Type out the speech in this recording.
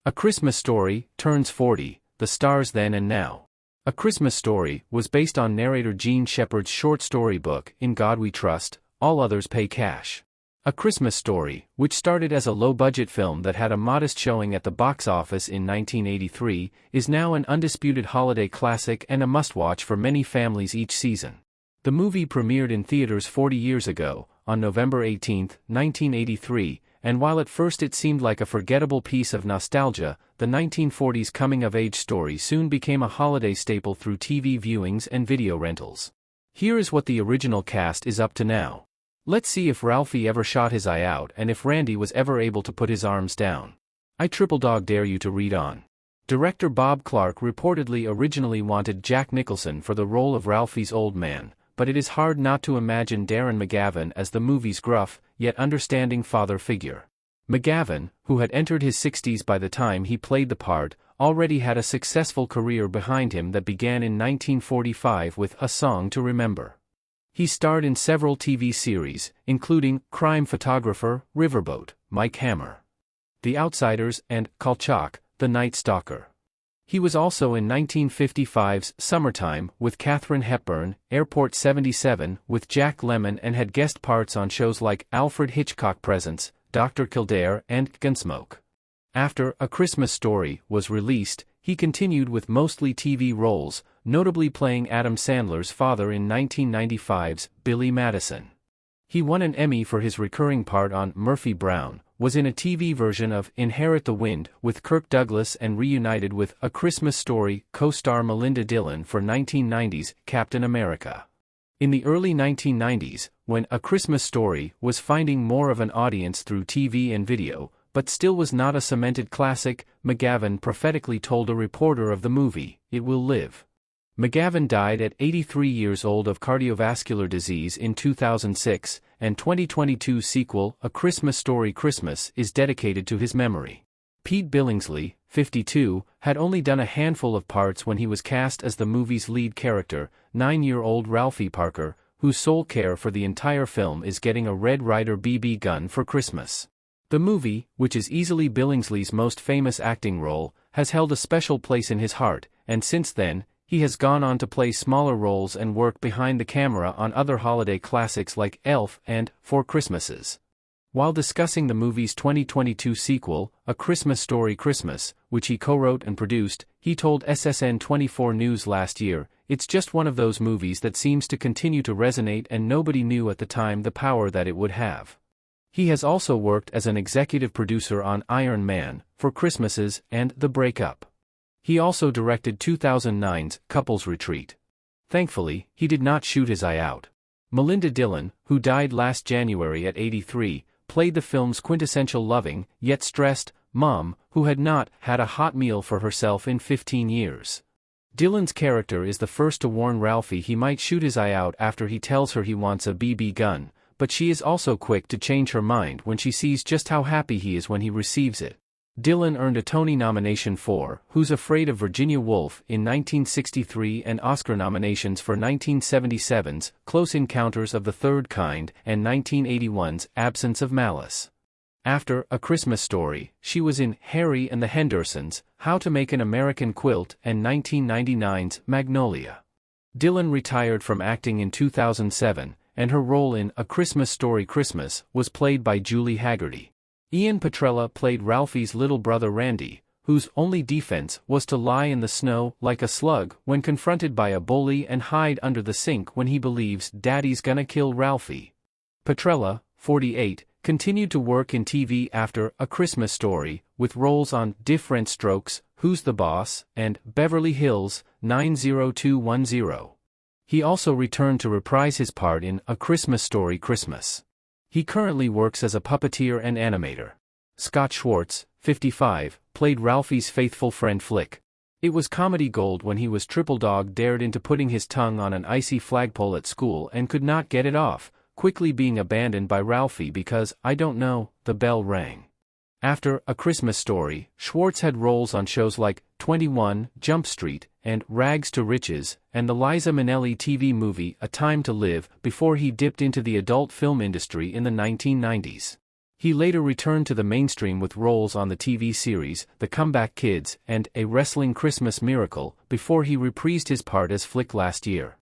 A Christmas Story turns 40, the stars then and now. A Christmas Story was based on narrator Jean Shepherd's short story book In God We Trust, All Others Pay Cash. A Christmas Story, which started as a low-budget film that had a modest showing at the box office in 1983, is now an undisputed holiday classic and a must-watch for many families each season. The movie premiered in theaters 40 years ago, on November 18, 1983, and while at first it seemed like a forgettable piece of nostalgia, the 1940s coming-of-age story soon became a holiday staple through TV viewings and video rentals. Here is what the original cast is up to now. Let's see if Ralphie ever shot his eye out and if Randy was ever able to put his arms down. I triple dog dare you to read on. Director Bob Clark reportedly originally wanted Jack Nicholson for the role of Ralphie's old man, but it is hard not to imagine Darren McGavin as the movie's gruff, yet understanding father figure. McGavin, who had entered his 60s by the time he played the part, already had a successful career behind him that began in 1945 with A Song to Remember. He starred in several TV series, including Crime Photographer, Riverboat, Mike Hammer, The Outsiders, and Kolchak, The Night Stalker. He was also in 1955's Summertime with Katharine Hepburn, Airport 77 with Jack Lemmon, and had guest parts on shows like Alfred Hitchcock Presents, Dr. Kildare, and Gunsmoke. After A Christmas Story was released, he continued with mostly TV roles, notably playing Adam Sandler's father in 1995's Billy Madison. He won an Emmy for his recurring part on Murphy Brown, was in a TV version of Inherit the Wind with Kirk Douglas, and reunited with A Christmas Story co-star Melinda Dillon for 1990's Captain America. In the early 1990s, when A Christmas Story was finding more of an audience through TV and video, but still was not a cemented classic, McGavin prophetically told a reporter of the movie, "It will live." McGavin died at 83 years old of cardiovascular disease in 2006, and 2022 sequel, A Christmas Story Christmas, is dedicated to his memory. Pete Billingsley, 52, had only done a handful of parts when he was cast as the movie's lead character, 9-year-old Ralphie Parker, whose sole care for the entire film is getting a Red Ryder BB gun for Christmas. The movie, which is easily Billingsley's most famous acting role, has held a special place in his heart, and since then, he has gone on to play smaller roles and work behind the camera on other holiday classics like Elf and Four Christmases. While discussing the movie's 2022 sequel, A Christmas Story Christmas, which he co-wrote and produced, he told SSN 24 News last year, "It's just one of those movies that seems to continue to resonate, and nobody knew at the time the power that it would have." He has also worked as an executive producer on Iron Man, Four Christmases, and The Breakup. He also directed 2009's Couples Retreat. Thankfully, he did not shoot his eye out. Melinda Dillon, who died last January at 83, played the film's quintessential loving, yet stressed, mom, who had not had a hot meal for herself in 15 years. Dillon's character is the first to warn Ralphie he might shoot his eye out after he tells her he wants a BB gun, but she is also quick to change her mind when she sees just how happy he is when he receives it. Dillon earned a Tony nomination for Who's Afraid of Virginia Woolf in 1963 and Oscar nominations for 1977's Close Encounters of the Third Kind and 1981's Absence of Malice. After A Christmas Story, she was in Harry and the Hendersons, How to Make an American Quilt, and 1999's Magnolia. Dillon retired from acting in 2007, and her role in A Christmas Story Christmas was played by Julie Hagerty. Ian Petrella played Ralphie's little brother Randy, whose only defense was to lie in the snow like a slug when confronted by a bully and hide under the sink when he believes Daddy's gonna kill Ralphie. Petrella, 48, continued to work in TV after A Christmas Story, with roles on Diff'rent Strokes, Who's the Boss, and Beverly Hills 90210. He also returned to reprise his part in A Christmas Story Christmas. He currently works as a puppeteer and animator. Scott Schwartz, 55, played Ralphie's faithful friend Flick. It was comedy gold when he was triple dog dared into putting his tongue on an icy flagpole at school and could not get it off, quickly being abandoned by Ralphie because, I don't know, the bell rang. After A Christmas Story, Schwartz had roles on shows like 21 Jump Street and Rags to Riches, and the Liza Minnelli TV movie A Time to Live, before he dipped into the adult film industry in the 1990s. He later returned to the mainstream with roles on the TV series The Comeback Kids and A Wrestling Christmas Miracle before he reprised his part as Flick last year.